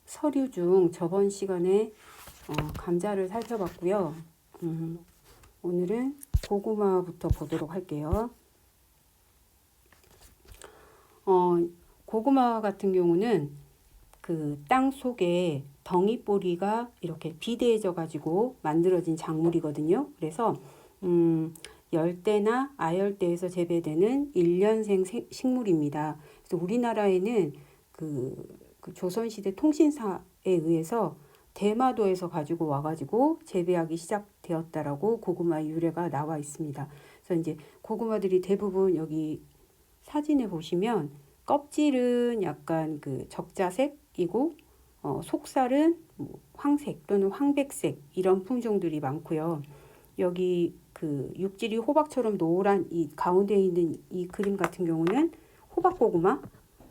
서류 중 저번 시간에 감자를 살펴봤고요. 오늘은 고구마부터 보도록 할게요. 고구마 같은 경우는 그 땅 속에 덩이뿌리가 이렇게 비대해져 가지고 만들어진 작물이거든요. 그래서 열대나 아열대에서 재배되는 일년생 식물입니다. 그래서 우리나라에는 그 조선시대 통신사에 의해서 대마도에서 가지고 와가지고 재배하기 시작되었다라고 고구마의 유래가 나와 있습니다. 그래서 이제 고구마들이 대부분 여기 사진에 보시면 껍질은 약간 그 적자색이고 속살은 뭐 황색 또는 황백색 이런 품종들이 많고요. 여기 그 육질이 호박처럼 노란 이 가운데 있는 이 그림 같은 경우는 호박고구마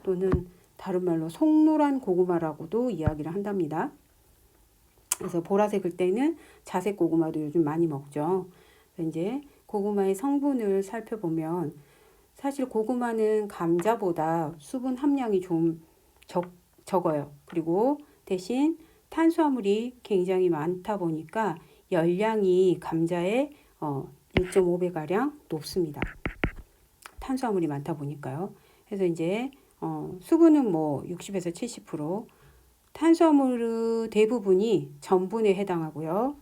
또는 다른 말로 송노란 고구마라고도 이야기를 한답니다. 그래서 보라색일 때는 자색 고구마도 요즘 많이 먹죠. 이제 고구마의 성분을 살펴보면 사실 고구마는 감자보다 수분 함량이 좀 적어요. 그리고 대신 탄수화물이 굉장히 많다 보니까 열량이 감자의 1.5배가량 높습니다. 탄수화물이 많다 보니까요. 그래서 이제 수분은 뭐 60에서 70%, 탄수화물 대부분이 전분에 해당하고요.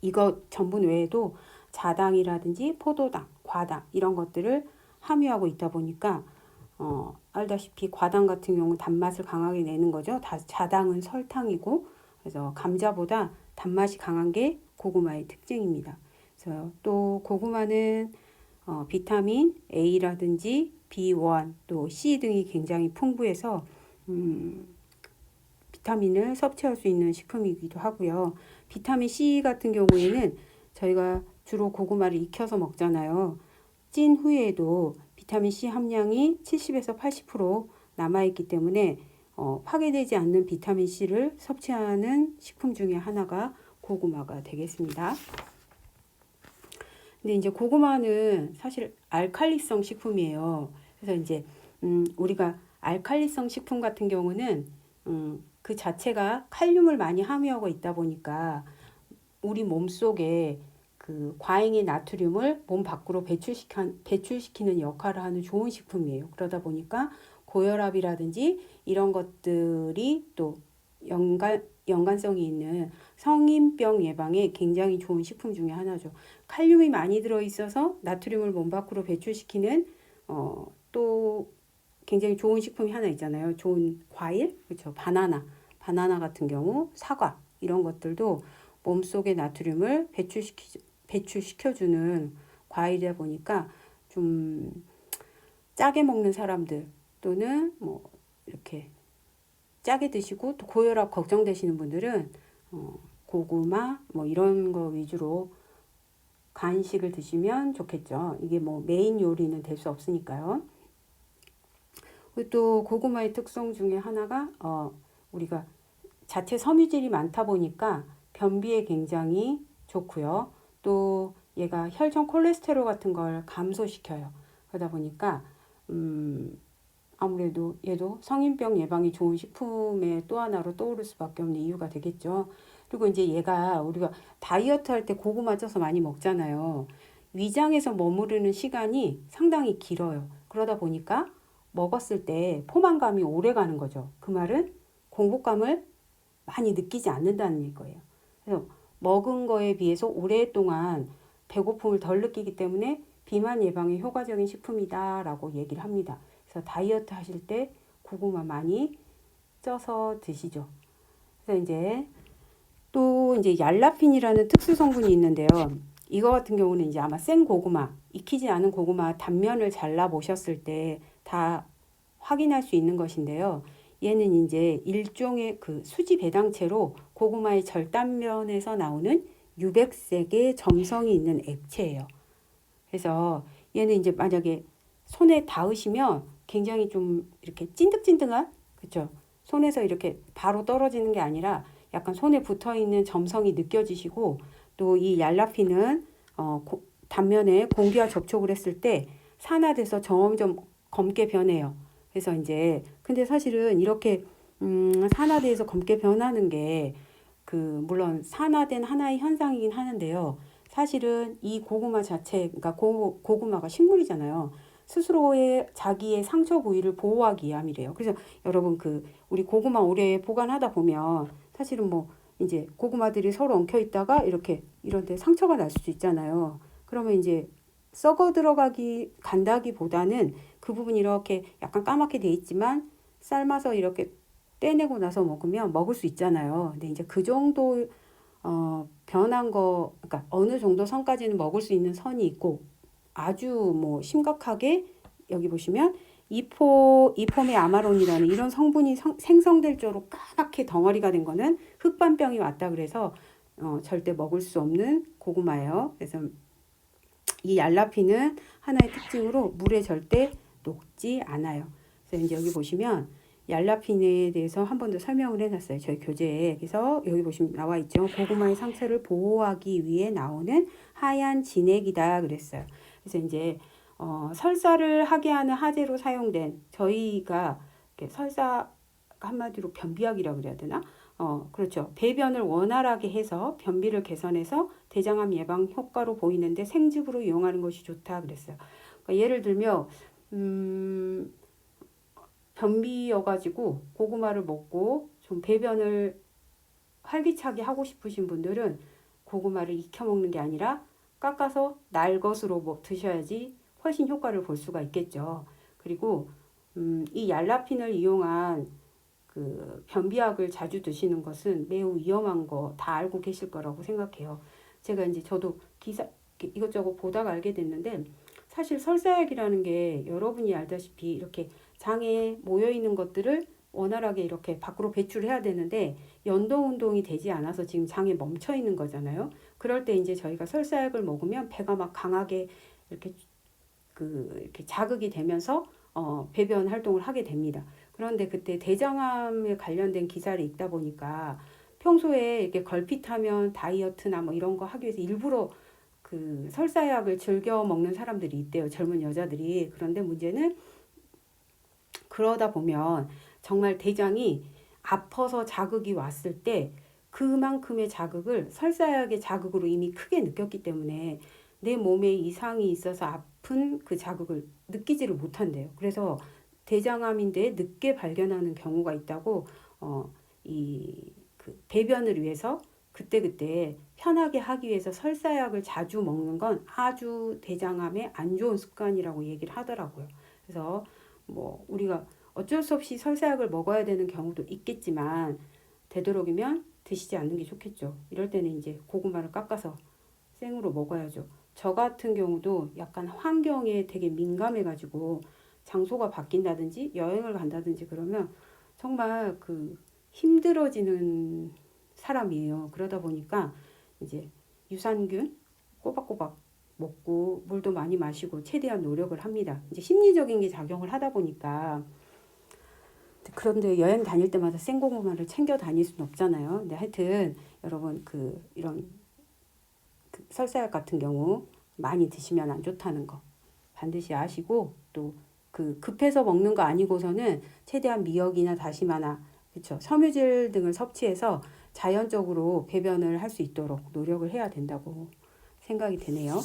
이거 전분 외에도 자당이라든지 포도당, 과당 이런 것들을 함유하고 있다 보니까 알다시피 과당 같은 경우는 단맛을 강하게 내는 거죠. 자당은 설탕이고, 그래서 감자보다 단맛이 강한 게 고구마의 특징입니다. 그래서 또 고구마는 비타민 A라든지 B1 또 C 등이 굉장히 풍부해서 비타민을 섭취할 수 있는 식품이기도 하고요. 비타민 C 같은 경우에는 저희가 주로 고구마를 익혀서 먹잖아요. 찐 후에도 비타민 C 함량이 70에서 80% 남아있기 때문에 파괴되지 않는 비타민 C를 섭취하는 식품 중에 하나가 고구마가 되겠습니다. 근데 이제 고구마는 사실 알칼리성 식품이에요. 그래서 이제 우리가 알칼리성 식품 같은 경우는 그 자체가 칼륨을 많이 함유하고 있다 보니까 우리 몸속에 그 과잉의 나트륨을 몸 밖으로 배출시키는 역할을 하는 좋은 식품이에요. 그러다 보니까 고혈압이라든지 이런 것들이 또 연관성이 있는 성인병 예방에 굉장히 좋은 식품 중에 하나죠. 칼륨이 많이 들어있어서 나트륨을 몸 밖으로 배출시키는 또 굉장히 좋은 식품이 하나 있잖아요. 좋은 과일, 그렇죠. 바나나 같은 경우, 사과 이런 것들도 몸속의 나트륨을 배출시켜주는 과일이다 보니까 좀 짜게 먹는 사람들 또는 뭐 이렇게 짜게 드시고 또 고혈압 걱정되시는 분들은 고구마 뭐 이런 거 위주로 간식을 드시면 좋겠죠. 이게 뭐 메인 요리는 될 수 없으니까요. 또 고구마의 특성 중에 하나가 우리가 자체 섬유질이 많다 보니까 변비에 굉장히 좋고요. 또 얘가 혈전 콜레스테롤 같은 걸 감소시켜요. 그러다 보니까 아무래도 얘도 성인병 예방이 좋은 식품의 또 하나로 떠오를 수밖에 없는 이유가 되겠죠. 그리고 이제 얘가 우리가 다이어트 할 때 고구마 쪄서 많이 먹잖아요. 위장에서 머무르는 시간이 상당히 길어요. 그러다 보니까 먹었을 때 포만감이 오래 가는 거죠. 그 말은 공복감을 많이 느끼지 않는다는 거예요. 그래서 먹은 거에 비해서 오랫동안 배고픔을 덜 느끼기 때문에 비만 예방에 효과적인 식품이다라고 얘기를 합니다. 그래서 다이어트 하실 때 고구마 많이 쪄서 드시죠. 그래서 이제 또 이제 얄라핀이라는 특수 성분이 있는데요. 이거 같은 경우는 이제 아마 생 고구마, 익히지 않은 고구마 단면을 잘라 보셨을 때 다 확인할 수 있는 것인데요. 얘는 이제 일종의 그 수지 배당체로 고구마의 절단면에서 나오는 유백색의 점성이 있는 액체예요. 그래서 얘는 이제 만약에 손에 닿으시면 굉장히 좀 이렇게 찐득찐득한, 그렇죠? 손에서 이렇게 바로 떨어지는 게 아니라 약간 손에 붙어 있는 점성이 느껴지시고, 또 이 얄라핀은 단면에 공기와 접촉을 했을 때 산화돼서 점점 검게 변해요. 그래서 이제 근데 사실은 이렇게 산화돼서 검게 변하는 게 물론 산화된 하나의 현상이긴 하는데요. 사실은 이 고구마 자체, 그러니까 고구마가 식물이잖아요. 스스로의 자기의 상처 부위를 보호하기 위함이래요. 그래서 여러분 우리 고구마 오래 보관하다 보면 사실은 뭐 이제 고구마들이 서로 엉켜 있다가 이렇게 이런 데 상처가 날 수도 있잖아요. 그러면 이제 썩어 간다기보다는 그 부분이 이렇게 약간 까맣게 돼 있지만 삶아서 이렇게 떼내고 나서 먹으면 먹을 수 있잖아요. 근데 이제 그 정도 변한 거, 그러니까 어느 정도 선까지는 먹을 수 있는 선이 있고 아주 뭐 심각하게 여기 보시면 이포메 아마론이라는 이런 성분이 생성될 정도로 까맣게 덩어리가 된 거는 흑반병이 왔다 그래서 절대 먹을 수 없는 고구마예요. 그래서 이 얄라피는 하나의 특징으로 물에 절대 녹지 않아요. 그래서 이제 여기 보시면 얄라핀에 대해서 한 번 더 설명을 해놨어요. 저희 교재에. 그래서 여기 보시면 나와 있죠. 고구마의 상처를 보호하기 위해 나오는 하얀 진액이다 그랬어요. 그래서 이제 설사를 하게 하는 하재로 사용된 저희가 설사 한마디로 변비약이라고 그래야 되나? 그렇죠. 배변을 원활하게 해서 변비를 개선해서 대장암 예방 효과로 보이는데 생즙으로 이용하는 것이 좋다 그랬어요. 그러니까 예를 들면 변비여가지고 고구마를 먹고 좀 배변을 활기차게 하고 싶으신 분들은 고구마를 익혀 먹는 게 아니라 깎아서 날 것으로 드셔야지 훨씬 효과를 볼 수가 있겠죠. 그리고 이 얄라핀을 이용한 변비약을 자주 드시는 것은 매우 위험한 거 다 알고 계실 거라고 생각해요. 제가 이제 저도 기사 이것저것 보다가 알게 됐는데 사실 설사약이라는 게 여러분이 알다시피 이렇게 장에 모여 있는 것들을 원활하게 이렇게 밖으로 배출해야 되는데 연동 운동이 되지 않아서 지금 장에 멈춰 있는 거잖아요. 그럴 때 이제 저희가 설사약을 먹으면 배가 막 강하게 이렇게 이렇게 자극이 되면서 배변 활동을 하게 됩니다. 그런데 그때 대장암에 관련된 기사를 읽다 보니까 평소에 이렇게 걸핏하면 다이어트나 뭐 이런 거 하기 위해서 일부러 설사약을 즐겨 먹는 사람들이 있대요. 젊은 여자들이. 그런데 문제는 그러다 보면 정말 대장이 아파서 자극이 왔을 때 그만큼의 자극을 설사약의 자극으로 이미 크게 느꼈기 때문에 내 몸에 이상이 있어서 아픈 그 자극을 느끼지를 못한대요. 그래서 대장암인데 늦게 발견하는 경우가 있다고 배변을 위해서 그때그때 편하게 하기 위해서 설사약을 자주 먹는 건 아주 대장암에 안 좋은 습관이라고 얘기를 하더라고요. 그래서 뭐 우리가 어쩔 수 없이 설사약을 먹어야 되는 경우도 있겠지만 되도록이면 드시지 않는 게 좋겠죠. 이럴 때는 이제 고구마를 깎아서 생으로 먹어야죠. 저 같은 경우도 약간 환경에 되게 민감해가지고 장소가 바뀐다든지 여행을 간다든지 그러면 정말 힘들어지는 사람이에요. 그러다 보니까 이제 유산균 꼬박꼬박 먹고 물도 많이 마시고 최대한 노력을 합니다. 이제 심리적인 게 작용을 하다 보니까 그런데 여행 다닐 때마다 생고구마를 챙겨 다닐 수는 없잖아요. 근데 하여튼 여러분 이런 설사약 같은 경우 많이 드시면 안 좋다는 거 반드시 아시고 또 급해서 먹는 거 아니고서는 최대한 미역이나 다시마나 그렇죠. 섬유질 등을 섭취해서 자연적으로 배변을 할 수 있도록 노력을 해야 된다고 생각이 되네요.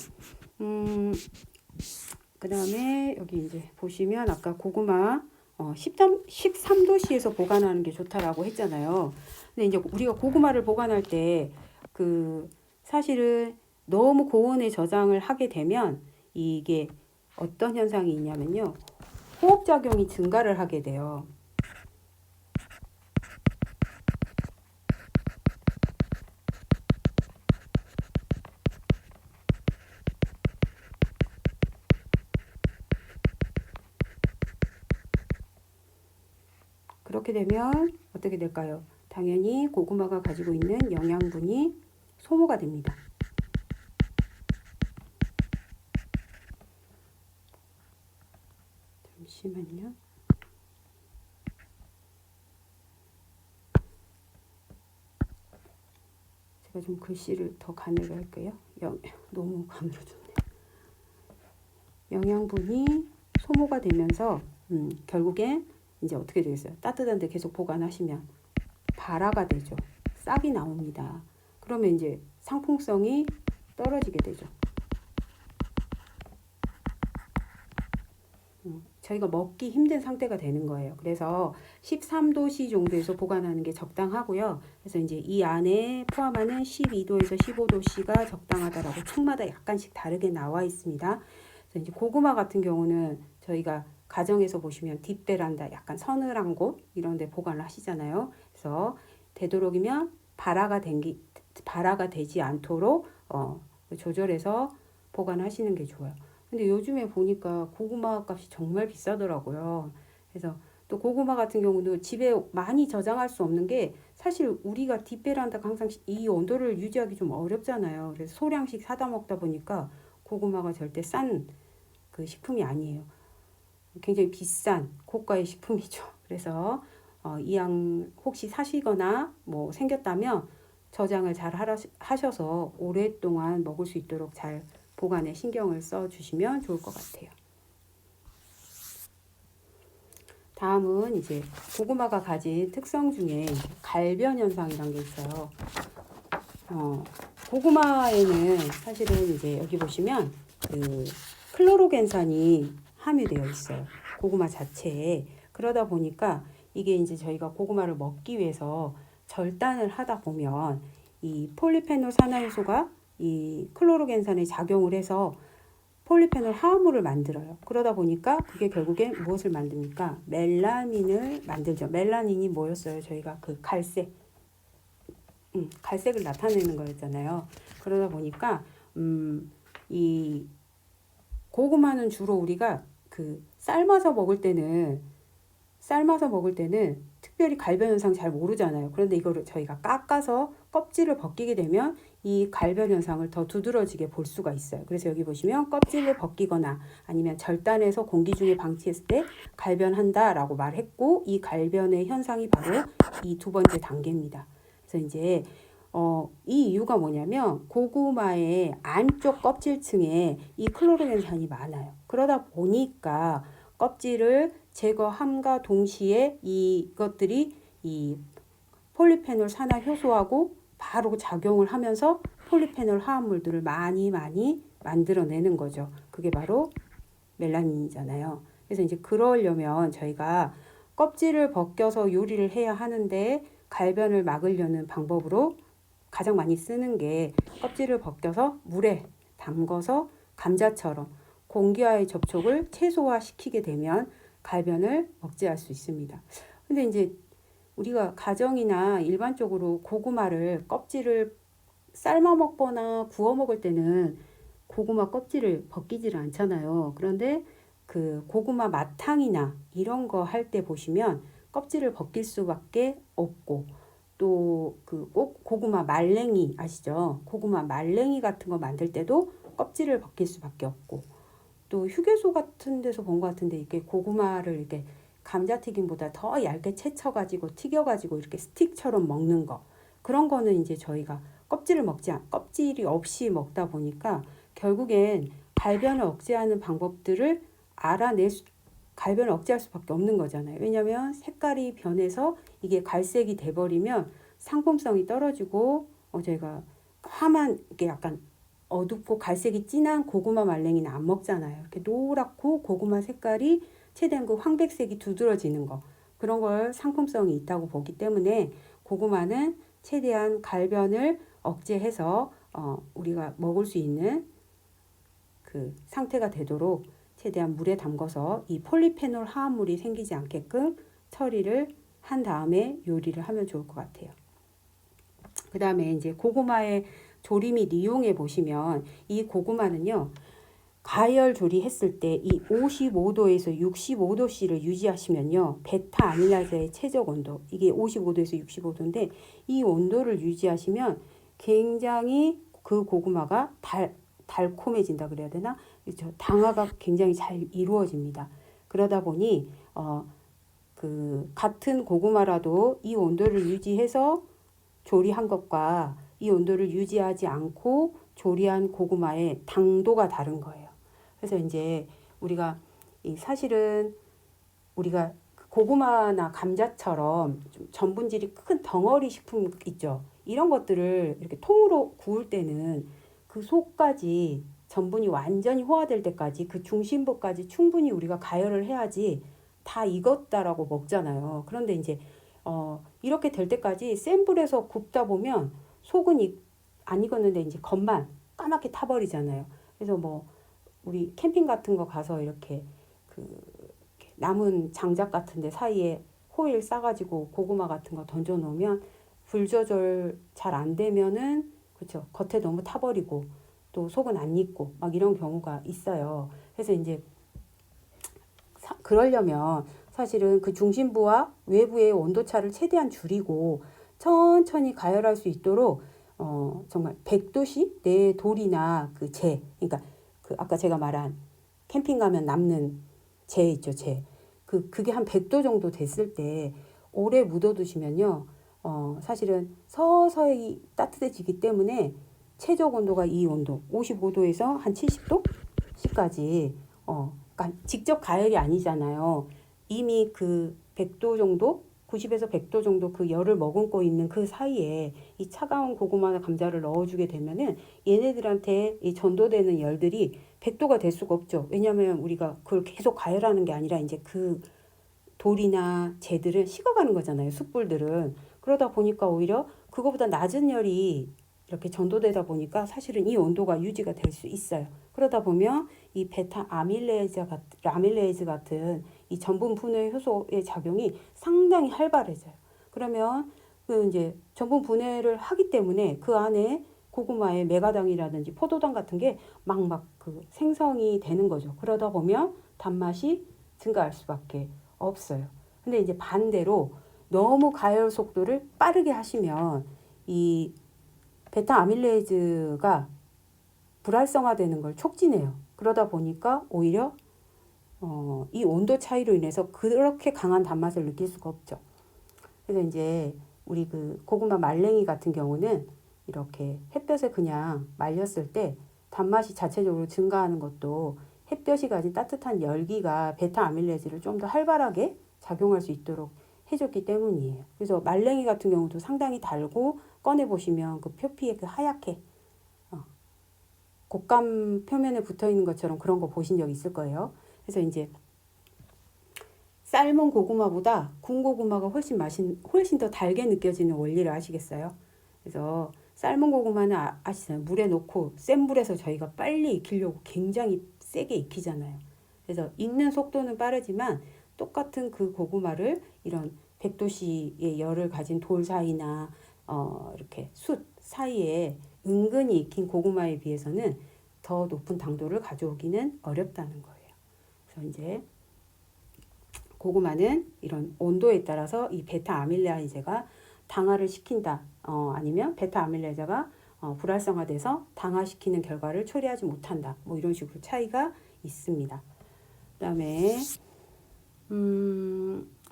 그 다음에 여기 이제 보시면 아까 고구마 13도씨에서 보관하는 게 좋다라고 했잖아요. 근데 이제 우리가 고구마를 보관할 때 사실은 너무 고온에 저장을 하게 되면 이게 어떤 현상이 있냐면요. 호흡작용이 증가를 하게 돼요. 그렇게 되면 어떻게 될까요? 당연히 고구마가 가지고 있는 영양분이 소모가 됩니다. 잠시만요. 제가 좀 글씨를 더 가늘게 할게요. 너무 가늘어졌네. 영양분이 소모가 되면서 결국엔 이제 어떻게 되겠어요? 따뜻한데 계속 보관하시면 발화가 되죠. 싹이 나옵니다. 그러면 이제 상품성이 떨어지게 되죠. 저희가 먹기 힘든 상태가 되는 거예요. 그래서 13도씨 정도에서 보관하는 게 적당하고요. 그래서 이제 이 안에 포함하는 12도에서 15도씨가 적당하다라고 층마다 약간씩 다르게 나와 있습니다. 그래서 이제 고구마 같은 경우는 저희가 가정에서 보시면 뒷베란다 약간 서늘한 곳 이런 데 보관을 하시잖아요. 그래서 되도록이면 발화가 되지 않도록 조절해서 보관하시는 게 좋아요. 근데 요즘에 보니까 고구마 값이 정말 비싸더라고요. 그래서 또 고구마 같은 경우도 집에 많이 저장할 수 없는 게 사실 우리가 뒷베란다가 항상 이 온도를 유지하기 좀 어렵잖아요. 그래서 소량씩 사다 먹다 보니까 고구마가 절대 싼 그 식품이 아니에요. 굉장히 비싼 고가의 식품이죠. 그래서 이 양 혹시 사시거나 뭐 생겼다면 저장을 잘 하셔서 오랫동안 먹을 수 있도록 잘 보관에 신경을 써주시면 좋을 것 같아요. 다음은 이제 고구마가 가진 특성 중에 갈변 현상이란 게 있어요. 고구마에는 사실은 이제 여기 보시면 그 클로로겐산이 함유되어 있어요. 고구마 자체에. 그러다 보니까 이게 이제 저희가 고구마를 먹기 위해서 절단을 하다 보면 이 폴리페놀 산화효소가 이 클로로겐산에 작용을 해서 폴리페놀 화합물을 만들어요. 그러다 보니까 그게 결국엔 무엇을 만듭니까? 멜라닌을 만들죠. 멜라닌이 뭐였어요? 저희가 그 갈색을 나타내는 거였잖아요. 그러다 보니까 이 고구마는 주로 우리가 그 삶아서 먹을 때는 특별히 갈변 현상 잘 모르잖아요. 그런데 이거를 저희가 깎아서 껍질을 벗기게 되면 이 갈변 현상을 더 두드러지게 볼 수가 있어요. 그래서 여기 보시면 껍질을 벗기거나 아니면 절단해서 공기 중에 방치했을 때 갈변한다라고 말했고, 이 갈변의 현상이 바로 이 두 번째 단계입니다. 그래서 이제 이 이유가 뭐냐면 고구마의 안쪽 껍질층에 이 클로로겐산이 많아요. 그러다 보니까 껍질을 제거함과 동시에 이것들이 이 폴리페놀 산화 효소하고 바로 작용을 하면서 폴리페놀 화합물들을 많이 만들어내는 거죠. 그게 바로 멜라닌이잖아요. 그래서 이제 그러려면 저희가 껍질을 벗겨서 요리를 해야 하는데 갈변을 막으려는 방법으로 가장 많이 쓰는 게 껍질을 벗겨서 물에 담궈서 감자처럼 공기와의 접촉을 최소화시키게 되면 갈변을 억제할 수 있습니다. 근데 이제 우리가 가정이나 일반적으로 고구마를 껍질을 삶아 먹거나 구워 먹을 때는 고구마 껍질을 벗기지를 않잖아요. 그런데 그 고구마 마탕이나 이런 거 할 때 보시면 껍질을 벗길 수밖에 없고, 또 그 꼭 고구마 말랭이 아시죠? 고구마 말랭이 같은 거 만들 때도 껍질을 벗길 수밖에 없고, 또 휴게소 같은 데서 본 것 같은데 이렇게 고구마를 이렇게 감자튀김보다 더 얇게 채쳐가지고 튀겨가지고 이렇게 스틱처럼 먹는 거, 그런 거는 이제 저희가 껍질이 없이 먹다 보니까 결국엔 갈변을 억제하는 방법들을 갈변을 억제할 수밖에 없는 거잖아요. 왜냐하면 색깔이 변해서 이게 갈색이 돼버리면 상품성이 떨어지고 저희가 화만 이렇게 약간 어둡고 갈색이 진한 고구마 말랭이는 안 먹잖아요. 이렇게 노랗고 고구마 색깔이 최대한 그 황백색이 두드러지는 거, 그런 걸 상품성이 있다고 보기 때문에 고구마는 최대한 갈변을 억제해서 우리가 먹을 수 있는 그 상태가 되도록 최대한 물에 담궈서 이 폴리페놀 화합물이 생기지 않게끔 처리를 한 다음에 요리를 하면 좋을 것 같아요. 그 다음에 이제 고구마의 조리 및 이용해 보시면 이 고구마는요, 가열 조리했을 때 이 55도에서 65도씨를 유지하시면요, 베타 아밀라제의 최적 온도, 이게 55도에서 65도인데 이 온도를 유지하시면 굉장히 그 고구마가 달콤해진다 그래야 되나? 그렇죠. 당화가 굉장히 잘 이루어집니다. 그러다 보니 그 같은 고구마라도 이 온도를 유지해서 조리한 것과 이 온도를 유지하지 않고 조리한 고구마의 당도가 다른 거예요. 그래서 이제 우리가 사실은 우리가 고구마나 감자처럼 좀 전분질이 큰 덩어리 식품 있죠. 이런 것들을 이렇게 통으로 구울 때는 그 속까지 전분이 완전히 호화될 때까지 그 중심부까지 충분히 우리가 가열을 해야지 다 익었다라고 먹잖아요. 그런데 이제 이렇게 될 때까지 센 불에서 굽다 보면 속은 안 익었는데 이제 겉만 까맣게 타버리잖아요. 그래서 뭐 우리 캠핑 같은 거 가서 이렇게 그 남은 장작 같은 데 사이에 호일 싸가지고 고구마 같은 거 던져 놓으면 불 조절 잘 안 되면은 그렇죠. 겉에 너무 타버리고 또 속은 안 익고 막 이런 경우가 있어요. 그래서 이제 그러려면 사실은 그 중심부와 외부의 온도차를 최대한 줄이고 천천히 가열할 수 있도록 정말 100도씨 내 돌이나 그 재, 그러니까 그 아까 제가 말한 캠핑 가면 남는 재 있죠, 재. 그게 한 100도 정도 됐을 때 오래 묻어두시면요, 사실은 서서히 따뜻해지기 때문에 최적 온도가 이 온도, 55도에서 한 70도까지, 그러니까 직접 가열이 아니잖아요. 이미 그 100도 정도, 90에서 100도 정도 그 열을 머금고 있는 그 사이에 이 차가운 고구마나 감자를 넣어주게 되면은 얘네들한테 이 전도되는 열들이 100도가 될 수가 없죠. 왜냐하면 우리가 그걸 계속 가열하는 게 아니라 이제 그 돌이나 재들은 식어가는 거잖아요. 숯불들은. 그러다 보니까 오히려 그거보다 낮은 열이 이렇게 전도되다 보니까 사실은 이 온도가 유지가 될 수 있어요. 그러다 보면 이 베타 아밀레이즈 같은 이 전분 분해 효소의 작용이 상당히 활발해져요. 그러면 그 이제 전분 분해를 하기 때문에 그 안에 고구마의 메가당이라든지 포도당 같은 게 막 그 생성이 되는 거죠. 그러다 보면 단맛이 증가할 수밖에 없어요. 근데 이제 반대로 너무 가열 속도를 빠르게 하시면 이 베타 아밀레이즈가 불활성화되는 걸 촉진해요. 그러다 보니까 오히려 이 온도 차이로 인해서 그렇게 강한 단맛을 느낄 수가 없죠. 그래서 이제 우리 그 고구마 말랭이 같은 경우는 이렇게 햇볕에 그냥 말렸을 때 단맛이 자체적으로 증가하는 것도 햇볕이 가진 따뜻한 열기가 베타 아밀레이즈를 좀 더 활발하게 작용할 수 있도록 해줬기 때문이에요. 그래서 말랭이 같은 경우도 상당히 달고 꺼내 보시면 그 표피에 그 하얗게 곶감 표면에 붙어 있는 것처럼 그런 거 보신 적 있을 거예요. 그래서 이제 삶은 고구마보다 구운 고구마가 훨씬 더 달게 느껴지는 원리를 아시겠어요? 그래서 삶은 고구마는 아시잖아요. 물에 넣고 센 불에서 저희가 빨리 익히려고 굉장히 세게 익히잖아요. 그래서 익는 속도는 빠르지만 똑같은 그 고구마를 이런 100도씨의 열을 가진 돌 사이나 이렇게 숯 사이에 은근히 익힌 고구마에 비해서는 더 높은 당도를 가져오기는 어렵다는 거예요. 그래서 이제 고구마는 이런 온도에 따라서 이 베타 아밀레이제가 당화를 시킨다. 아니면 베타 아밀레이제가 불활성화돼서 당화시키는 결과를 초래하지 못한다. 뭐 이런 식으로 차이가 있습니다. 그다음에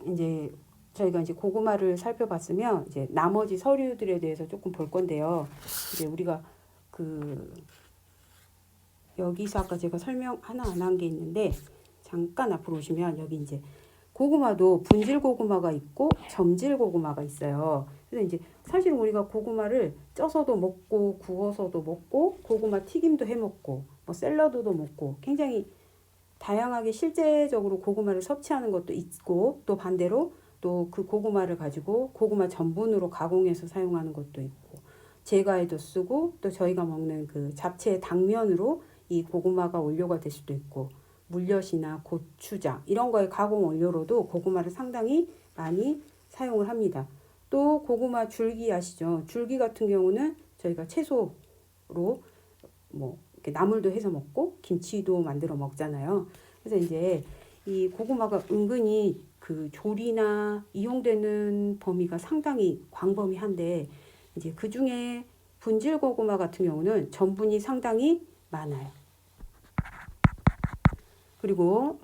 이제 저희가 이제 고구마를 살펴봤으면 이제 나머지 서류들에 대해서 조금 볼 건데요. 이제 우리가 그 여기서 아까 제가 설명 하나 안 한 게 있는데 잠깐 앞으로 오시면 여기 이제 고구마도 분질 고구마가 있고 점질 고구마가 있어요. 그래서 이제 사실은 우리가 고구마를 쪄서도 먹고 구워서도 먹고 고구마 튀김도 해 먹고 뭐 샐러드도 먹고 굉장히 다양하게 실제적으로 고구마를 섭취하는 것도 있고 또 반대로 또 그 고구마를 가지고 고구마 전분으로 가공해서 사용하는 것도 있고 제과에도 쓰고 또 저희가 먹는 그 잡채 당면으로 이 고구마가 원료가 될 수도 있고 물엿이나 고추장 이런 거의 가공 원료로도 고구마를 상당히 많이 사용을 합니다. 또 고구마 줄기 아시죠? 줄기 같은 경우는 저희가 채소로 뭐 이렇게 나물도 해서 먹고 김치도 만들어 먹잖아요. 그래서 이제 이 고구마가 은근히 그 조리나 이용되는 범위가 상당히 광범위한데 이제 그 중에 분질 고구마 같은 경우는 전분이 상당히 많아요. 그리고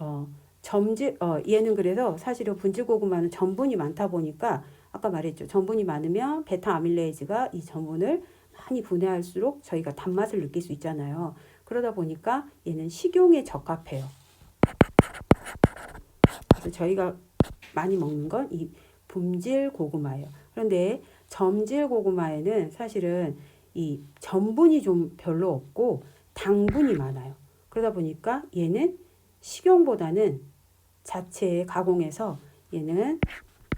얘는 그래서 사실은 분질 고구마는 전분이 많다 보니까 아까 말했죠. 전분이 많으면 베타 아밀레이즈가 이 전분을 많이 분해할수록 저희가 단맛을 느낄 수 있잖아요. 그러다 보니까 얘는 식용에 적합해요. 그래서 저희가 많이 먹는 건 이 붐질 고구마예요. 그런데 점질 고구마에는 사실은 이 전분이 좀 별로 없고 당분이 많아요. 그러다 보니까 얘는 식용보다는 자체에 가공해서 얘는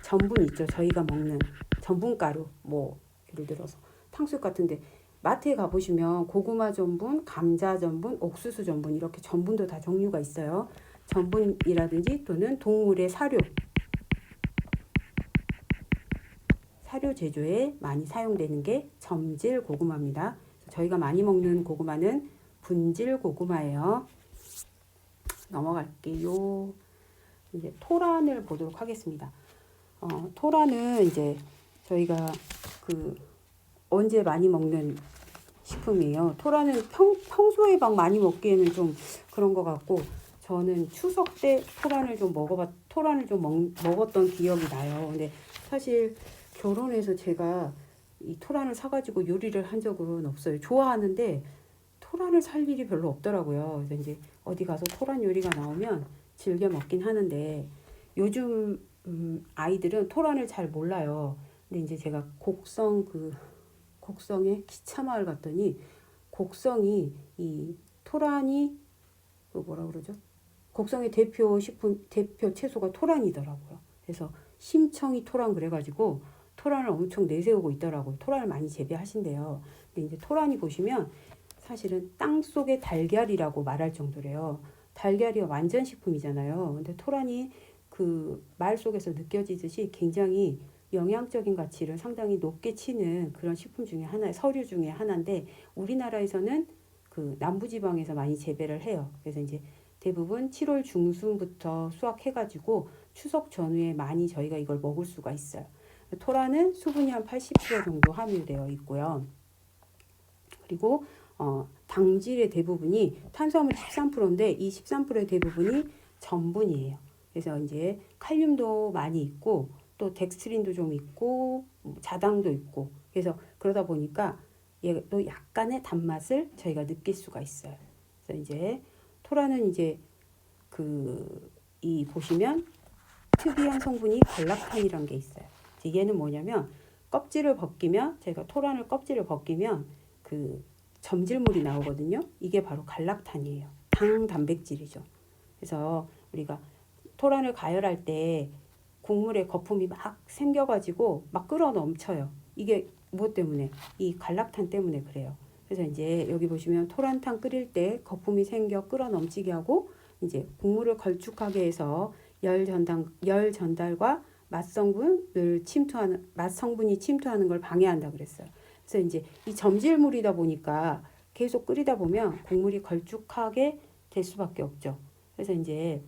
전분 있죠. 저희가 먹는 전분가루, 뭐 예를 들어서 탕수육 같은데 마트에 가보시면 고구마 전분, 감자 전분, 옥수수 전분 이렇게 전분도 다 종류가 있어요. 전분이라든지 또는 동물의 사료 제조에 많이 사용되는 게 점질 고구마입니다. 저희가 많이 먹는 고구마는 분질 고구마예요. 넘어갈게요. 이제 토란을 보도록 하겠습니다. 토란은 이제 저희가 언제 많이 먹는 식품이에요. 토란은 평소에 막 많이 먹기에는 좀 그런 것 같고, 저는 추석 때 토란을 좀 먹었던 기억이 나요. 근데 사실 결혼해서 제가 이 토란을 사가지고 요리를 한 적은 없어요. 좋아하는데 토란을 살 일이 별로 없더라고요. 그래서 이제 어디 가서 토란 요리가 나오면 즐겨 먹긴 하는데, 요즘 아이들은 토란을 잘 몰라요. 근데 이제 제가 곡성에 기차마을 갔더니, 곡성이 이 토란이 뭐라 그러죠? 곡성의 대표 채소가 토란이더라고요. 그래서 심청이 토란 그래가지고 토란을 엄청 내세우고 있더라고요. 토란을 많이 재배하신대요. 근데 이제 토란이 보시면 사실은 땅 속의 달걀이라고 말할 정도래요. 달걀이 완전 식품이잖아요. 근데 토란이 그 말 속에서 느껴지듯이 굉장히 영양적인 가치를 상당히 높게 치는 그런 식품 중에 하나, 서류 중에 하나인데, 우리나라에서는 그 남부지방에서 많이 재배를 해요. 그래서 이제 대부분 7월 중순부터 수확해가지고 추석 전후에 많이 저희가 이걸 먹을 수가 있어요. 토란은 수분이 한 80% 정도 함유되어 있고요. 그리고 당질의 대부분이 탄수화물 13%인데 이 13%의 대부분이 전분이에요. 그래서 이제 칼륨도 많이 있고 또 덱스트린도 좀 있고 자당도 있고, 그래서 그러다 보니까 얘도 약간의 단맛을 저희가 느낄 수가 있어요. 그래서 이제 토란은 이제 이 보시면 특이한 성분이 갈락탄이라는 게 있어요. 얘는 뭐냐면 저희가 토란을 껍질을 벗기면 그 점질물이 나오거든요. 이게 바로 갈락탄이에요. 당 단백질이죠. 그래서 우리가 토란을 가열할 때 국물에 거품이 막 생겨가지고 막 끓어 넘쳐요. 이게 무엇 때문에? 이 갈락탄 때문에 그래요. 그래서 이제 여기 보시면 토란탕 끓일 때 거품이 생겨 끓어 넘치게 하고, 이제 국물을 걸쭉하게 해서 열 전달과 맛성분이 침투하는 걸 방해한다 그랬어요. 그래서 이제 이 점질물이다 보니까 계속 끓이다 보면 국물이 걸쭉하게 될 수밖에 없죠. 그래서 이제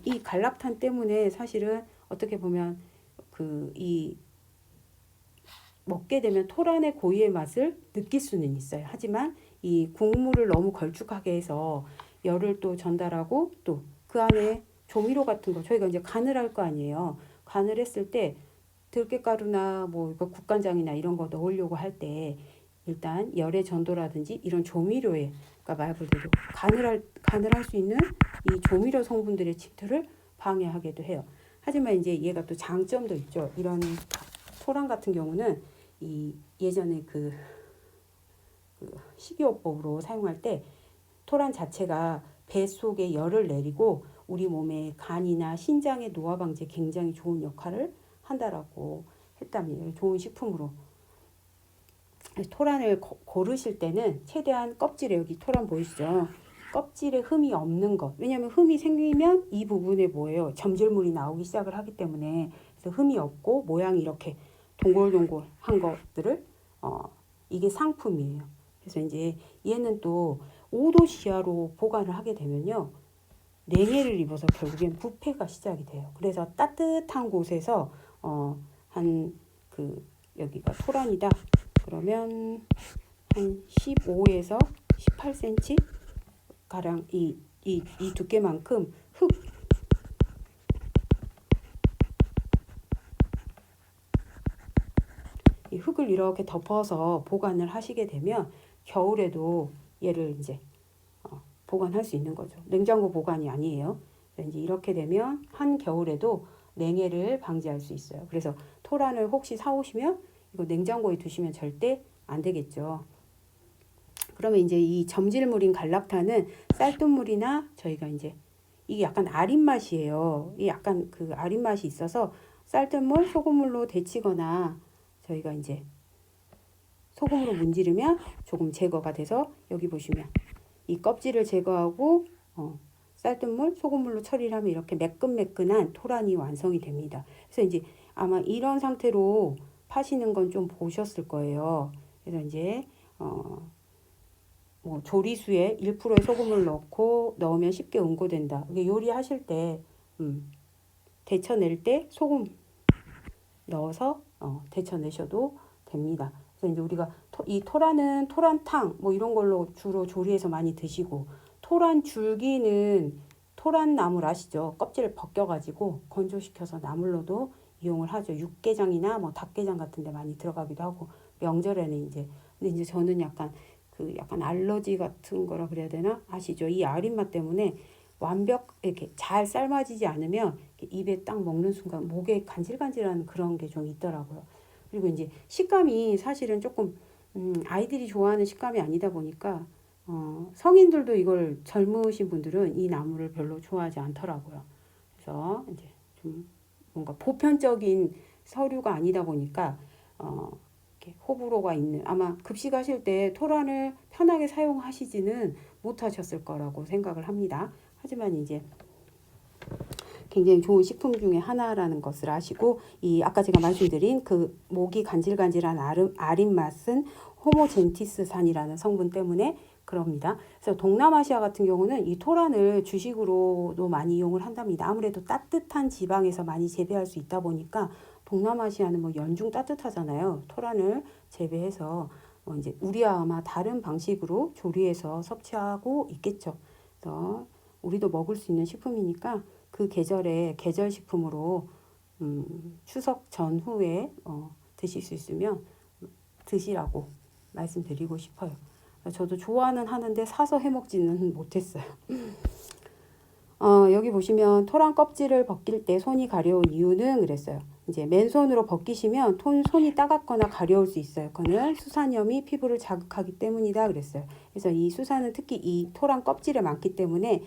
이 갈락탄 때문에 사실은 어떻게 보면 이 먹게 되면 토란의 고유의 맛을 느낄 수는 있어요. 하지만 이 국물을 너무 걸쭉하게 해서 열을 또 전달하고 또 그 안에 조미료 같은 거 저희가 이제 간을 할 거 아니에요. 간을 했을 때 들깨가루나 뭐 국간장이나 이런 거 넣으려고 할 때 일단 열의 전도라든지 이런 조미료에, 그러니까 말 그대로 간을 할 수 있는 이 조미료 성분들의 침투를 방해하기도 해요. 하지만 이제 얘가 또 장점도 있죠. 이런 토란 같은 경우는 이 예전에 그 식이요법으로 사용할 때 토란 자체가 배 속에 열을 내리고 우리 몸의 간이나 신장의 노화 방지에 굉장히 좋은 역할을 한다라고 했답니다. 좋은 식품으로. 토란을 고르실 때는 최대한 껍질에, 여기 토란 보이시죠? 껍질에 흠이 없는 것. 왜냐하면 흠이 생기면 이 부분에 뭐예요? 점질물이 나오기 시작을 하기 때문에. 그래서 흠이 없고 모양이 이렇게 동글동글한 것들을 이게 상품이에요. 그래서 이제 얘는 또 5도 시야로 보관을 하게 되면요, 냉해를 입어서 결국엔 부패가 시작이 돼요. 그래서 따뜻한 곳에서 여기가 토란이다 그러면 한 15에서 18cm 가량 이 두께만큼 이 흙을 이렇게 덮어서 보관을 하시게 되면 겨울에도 얘를 이제 보관할 수 있는 거죠. 냉장고 보관이 아니에요. 이제 이렇게 되면 한 겨울에도 냉해를 방지할 수 있어요. 그래서 토란을 혹시 사오시면 이거 냉장고에 두시면 절대 안 되겠죠. 그러면 이제 이 점질물인 갈락탄은 쌀뜨물이나 저희가 이제 이게 약간 아린 맛이에요. 이 약간 그 아린 맛이 있어서 쌀뜨물, 소금물로 데치거나 저희가 이제 소금으로 문지르면 조금 제거가 돼서 여기 보시면 이 껍질을 제거하고 쌀뜨물, 소금물로 처리를 하면 이렇게 매끈매끈한 토란이 완성이 됩니다. 그래서 이제 아마 이런 상태로 파시는 건 좀 보셨을 거예요. 그래서 이제 뭐 조리수에 1%의 소금을 넣으면 쉽게 응고된다. 이게 요리하실 때 데쳐낼 때 소금 넣어서 데쳐내셔도 됩니다. 그래서 이제 우리가 이 토란은 토란탕 뭐 이런 걸로 주로 조리해서 많이 드시고, 토란 줄기는 토란 나물 아시죠? 껍질을 벗겨가지고 건조시켜서 나물로도 이용을 하죠. 육개장이나 뭐 닭게장 같은 데 많이 들어가기도 하고, 명절에는 이제 근데 이제 저는 약간 알러지 같은 거라 그래야 되나? 아시죠? 이 아린 맛 때문에 이렇게 잘 삶아지지 않으면 입에 딱 먹는 순간 목에 간질간질한 그런 게 좀 있더라고요. 그리고 이제 식감이 사실은 조금 아이들이 좋아하는 식감이 아니다 보니까 성인들도 이걸 젊으신 분들은 이 나물을 별로 좋아하지 않더라고요. 그래서 이제 좀 뭔가 보편적인 서류가 아니다 보니까 이렇게 호불호가 있는, 아마 급식하실 때 토란을 편하게 사용하시지는 못하셨을 거라고 생각을 합니다. 하지만 이제 굉장히 좋은 식품 중에 하나라는 것을 아시고, 이 아까 제가 말씀드린 그 목이 간질간질한 아린 맛은 호모젠티스산이라는 성분 때문에 그럽니다. 그래서 동남아시아 같은 경우는 이 토란을 주식으로도 많이 이용을 한답니다. 아무래도 따뜻한 지방에서 많이 재배할 수 있다 보니까 동남아시아는 뭐 연중 따뜻하잖아요. 토란을 재배해서 이제 우리와 아마 다른 방식으로 조리해서 섭취하고 있겠죠. 그래서 우리도 먹을 수 있는 식품이니까 그 계절에 계절 식품으로 추석 전후에 드실 수 있으면 드시라고 말씀드리고 싶어요. 저도 좋아는 하는데 사서 해먹지는 못했어요. 여기 보시면 토란 껍질을 벗길 때 손이 가려운 이유는 그랬어요. 이제 맨손으로 벗기시면 손이 따갑거나 가려울 수 있어요. 그거는 수산염이 피부를 자극하기 때문이다 그랬어요. 그래서 이 수산은 특히 이 토란 껍질에 많기 때문에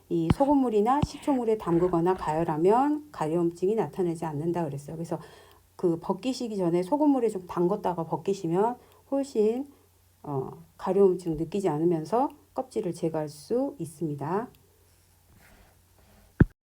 이 소금물이나 식초물에 담그거나 가열하면 가려움증이 나타나지 않는다 그랬어요. 그래서 그 벗기시기 전에 소금물에 좀 담궜다가 벗기시면 훨씬 가려움증 느끼지 않으면서 껍질을 제거할 수 있습니다.